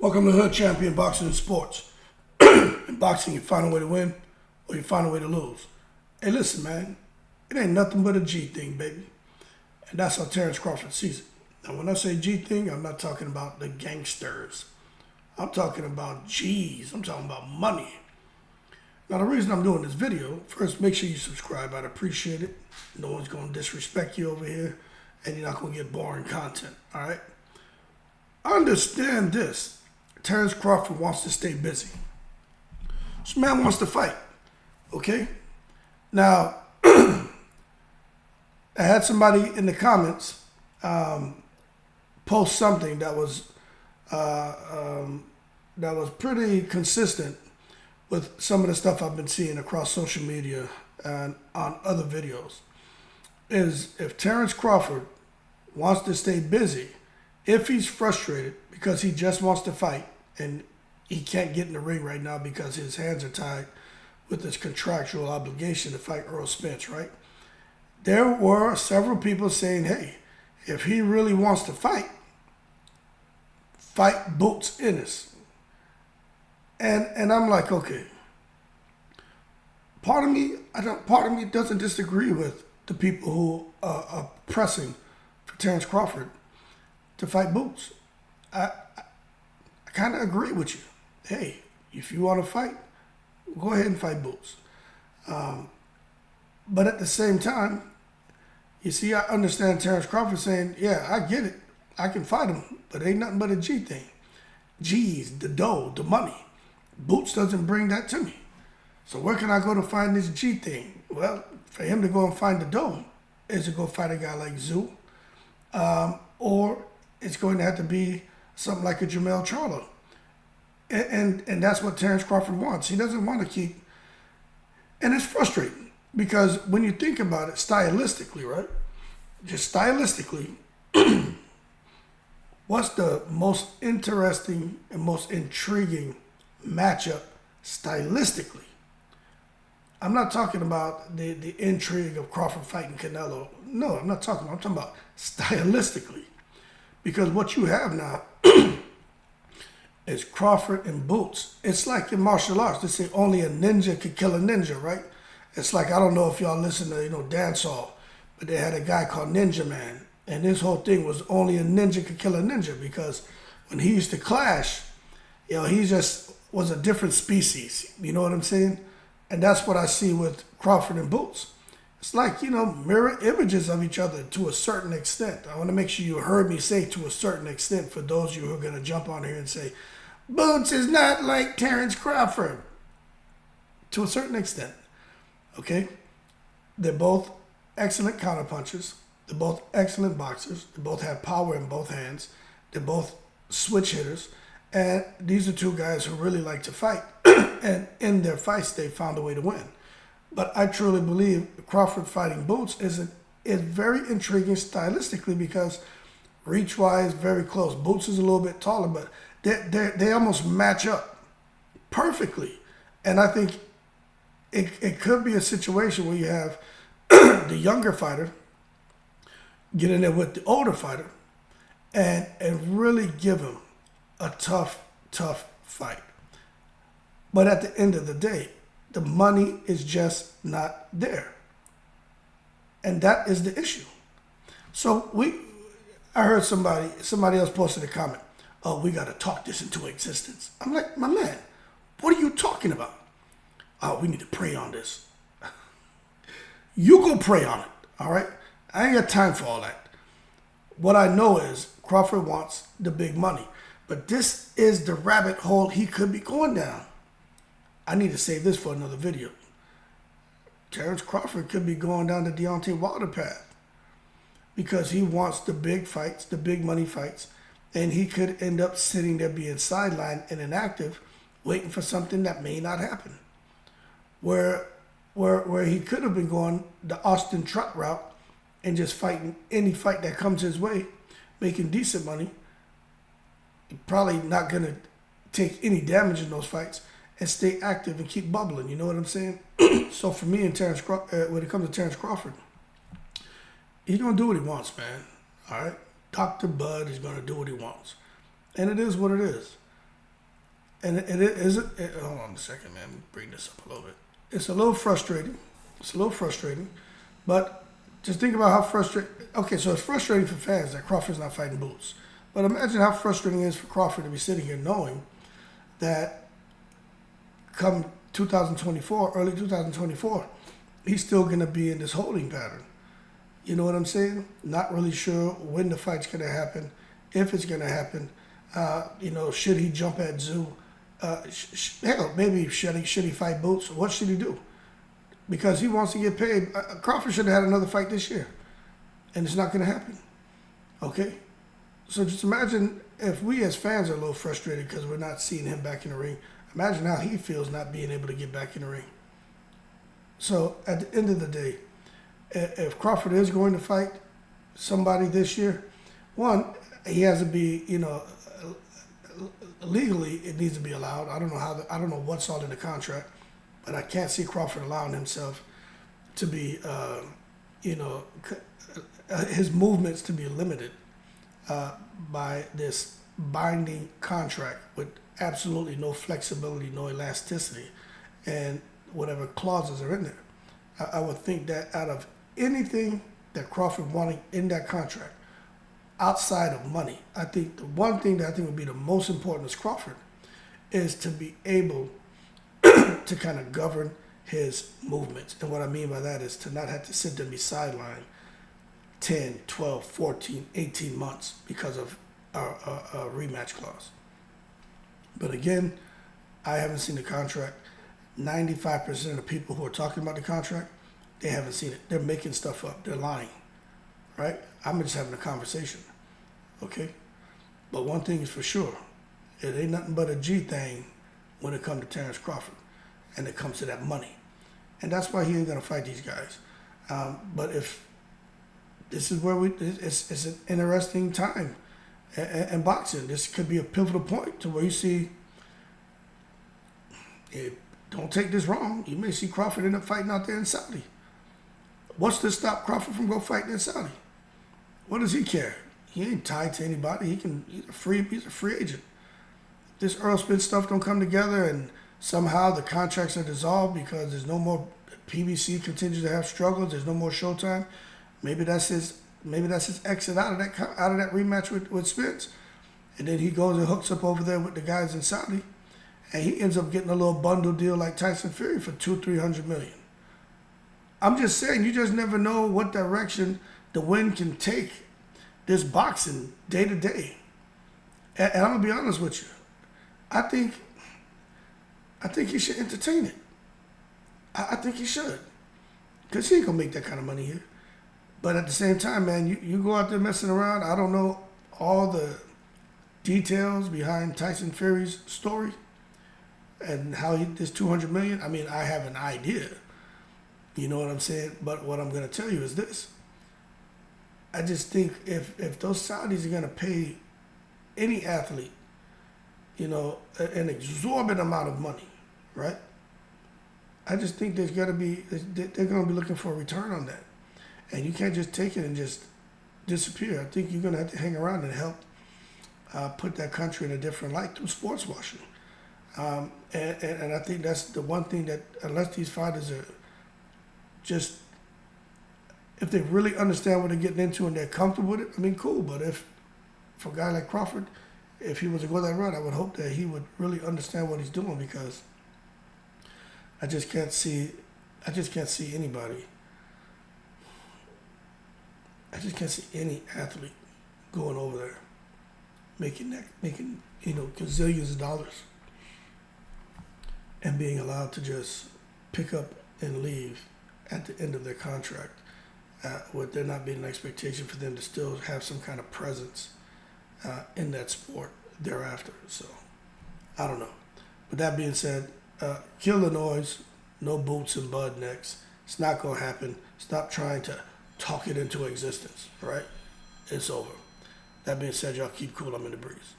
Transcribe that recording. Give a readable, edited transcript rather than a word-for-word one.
Welcome to Hood Champion Boxing and Sports. In boxing, you find a way to win or you find a way to lose. Hey, listen, man. It ain't nothing but a G thing, baby. And that's how Terence Crawford sees it. Now, when I say G thing, I'm not talking about the gangsters. I'm talking about G's. I'm talking about money. Now, the reason I'm doing this video, first, make sure you subscribe. I'd appreciate it. No one's going to disrespect you over here, and you're not going to get boring content, all right? Understand this. Terence Crawford wants to stay busy. This man wants to fight, okay? Now, I had somebody in the comments post something that was pretty consistent with some of the stuff I've been seeing across social media and on other videos. Is if Terence Crawford wants to stay busy, if he's frustrated because he just wants to fight and he can't get in the ring right now because his hands are tied with his contractual obligation to fight Earl Spence, right? There were several people saying, hey, if he really wants to fight Boots Ennis. And I'm like, okay. Part of me doesn't disagree with the people who are pressing for Terence Crawford to fight Boots. I kind of agree with you. Hey, if you want to fight, go ahead and fight Boots. But at the same time, you see, I understand Terence Crawford saying, yeah, I get it. I can fight him, but it ain't nothing but a G thing. G's, the dough, the money. Boots doesn't bring that to me. So where can I go to find this G thing? Well, for him to go and find the dough is to go fight a guy like Zoo, or it's going to have to be something like a Jamel Charlo. And that's what Terence Crawford wants. He doesn't want to keep, and it's frustrating because when you think about it stylistically, right? Just stylistically, what's the most interesting and most intriguing matchup stylistically? I'm not talking about the intrigue of Crawford fighting Canelo. No, I'm not talking about, I'm talking about stylistically. Because what you have now is Crawford and Boots. It's like in martial arts, they say only a ninja could kill a ninja, right? It's like, I don't know if y'all listen to, Dance Hall, but they had a guy called Ninja Man. And his whole thing was only a ninja could kill a ninja because when he used to clash, he just was a different species. You know what I'm saying? And that's what I see with Crawford and Boots. It's like, mirror images of each other to a certain extent. I want to make sure you heard me say to a certain extent for those of you who are going to jump on here and say, Boots is not like Terence Crawford. To a certain extent, okay? They're both excellent counterpunchers. They're both excellent boxers. They both have power in both hands. They're both switch hitters. And these are two guys who really like to fight. And in their fights, they found a way to win. But I truly believe Crawford fighting Boots is very intriguing stylistically because reach-wise, very close. Boots is a little bit taller, but they almost match up perfectly. And I think it could be a situation where you have the younger fighter get in there with the older fighter and really give him a tough fight. But at the end of the day, the money is just not there. And that is the issue. So I heard somebody else posted a comment, oh, we got to talk this into existence. I'm like, my man, what are you talking about? Oh, we need to pray on this. You go pray on it, all right? I ain't got time for all that. What I know is Crawford wants the big money. But this is the rabbit hole he could be going down. I need to save this for another video. Terence Crawford could be going down the Deontay Wilder path because he wants the big fights, the big money fights, and he could end up sitting there being sidelined and inactive, waiting for something that may not happen. Where he could have been going the Austin Trot route and just fighting any fight that comes his way, making decent money, probably not going to take any damage in those fights, and stay active and keep bubbling. You know what I'm saying? So for me and when it comes to Terence Crawford, he's going to do what he wants, man. All right? Dr. Bud is going to do what he wants. And it is what it is. and it isn't. Hold on a second, man. Let me bring this up a little bit. It's a little frustrating. But just think about how frustrating. Okay, so it's frustrating for fans that Crawford's not fighting Boots. But imagine how frustrating it is for Crawford to be sitting here knowing that come 2024, early 2024, he's still going to be in this holding pattern. You know what I'm saying? Not really sure when the fight's going to happen, if it's going to happen. Should he jump at Zoo? Hell, maybe should he fight Boots? What should he do? Because he wants to get paid. Crawford should have had another fight this year, and it's not going to happen. Okay? So just imagine if we as fans are a little frustrated because we're not seeing him back in the ring. Imagine how he feels not being able to get back in the ring. So at the end of the day, if Crawford is going to fight somebody this year, one, he has to be, legally it needs to be allowed. I don't know what's all in the contract, but I can't see Crawford allowing himself to be, his movements to be limited by this binding contract with absolutely no flexibility, no elasticity, and whatever clauses are in there. I would think that out of anything that Crawford wanted in that contract, outside of money, I think the one thing that I think would be the most important as Crawford is to be able to kind of govern his movements. And what I mean by that is to not have to sit there and be sidelined 10, 12, 14, 18 months because of a rematch clause. But again, I haven't seen the contract. 95% of the people who are talking about the contract, they haven't seen it. They're making stuff up. They're lying, right? I'm just having a conversation, okay? But one thing is for sure, it ain't nothing but a G thing when it comes to Terence Crawford and it comes to that money. And that's why he ain't gonna fight these guys. But if this is where it's an interesting time in boxing. This could be a pivotal point to where you see, don't take this wrong, you may see Crawford end up fighting out there in Saudi. What's to stop Crawford from going fighting in Saudi? What does he care? He ain't tied to anybody. He's a free agent. This Earl Spence stuff don't come together and somehow the contracts are dissolved because there's no more PBC continues to have struggles, there's no more Showtime. Maybe that's his exit out of that rematch with Spence. And then he goes and hooks up over there with the guys in Saudi. And he ends up getting a little bundle deal like Tyson Fury for $200-300 million. I'm just saying, you just never know what direction the wind can take this boxing day to day. And I'm gonna be honest with you. I think he should entertain it. I think he should. Because he ain't gonna make that kind of money here. But at the same time, man, you go out there messing around. I don't know all the details behind Tyson Fury's story and how this $200 million. I mean, I have an idea. You know what I'm saying? But what I'm going to tell you is this. I just think if those Saudis are going to pay any athlete, an exorbitant amount of money, right? I just think they're going to be looking for a return on that. And you can't just take it and just disappear. I think you're going to have to hang around and help put that country in a different light through sports washing. And I think that's the one thing that, unless these fighters are just, if they really understand what they're getting into and they're comfortable with it, I mean, cool. But for a guy like Crawford, if he was to go that route, I would hope that he would really understand what he's doing, because I just can't see anybody. I just can't see any athlete going over there making gazillions of dollars and being allowed to just pick up and leave at the end of their contract, with there not being an expectation for them to still have some kind of presence in that sport thereafter. So, I don't know. With that being said, kill the noise. No Boots and Bud next. It's not going to happen. Stop trying to talk it into existence, right? It's over. That being said, y'all keep cool. I'm in the breeze.